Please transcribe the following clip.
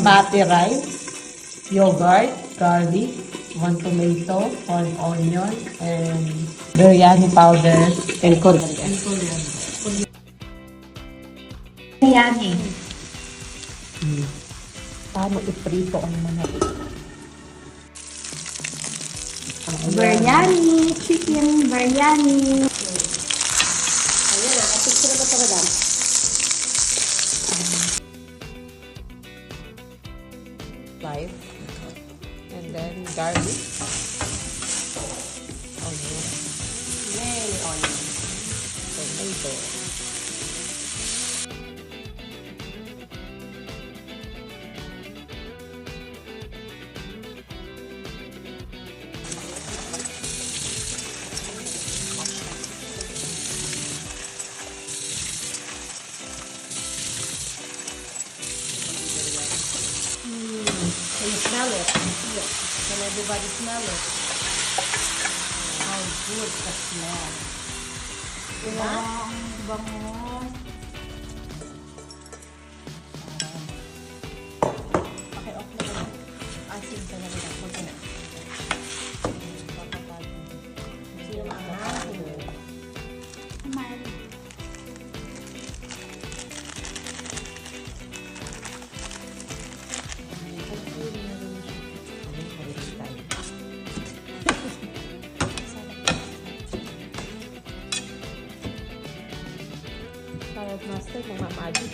basmati rice, yogurt, garlic, 1 tomato, 1 onion, and biryani powder and coriander. Biryani. Paano iprito ang manok? Biryani. Chicken biryani. Ayan, nakapicture na sa madam. Slice. And then garlic. Onion. Many onion. Tomato. Can you smell it? Can everybody smell it? How good the smell. Wow, ang bango. Okay, okay na. Asin talaga na. Okay na. Sino maasin? Kumain. Saladmaster, mga magic.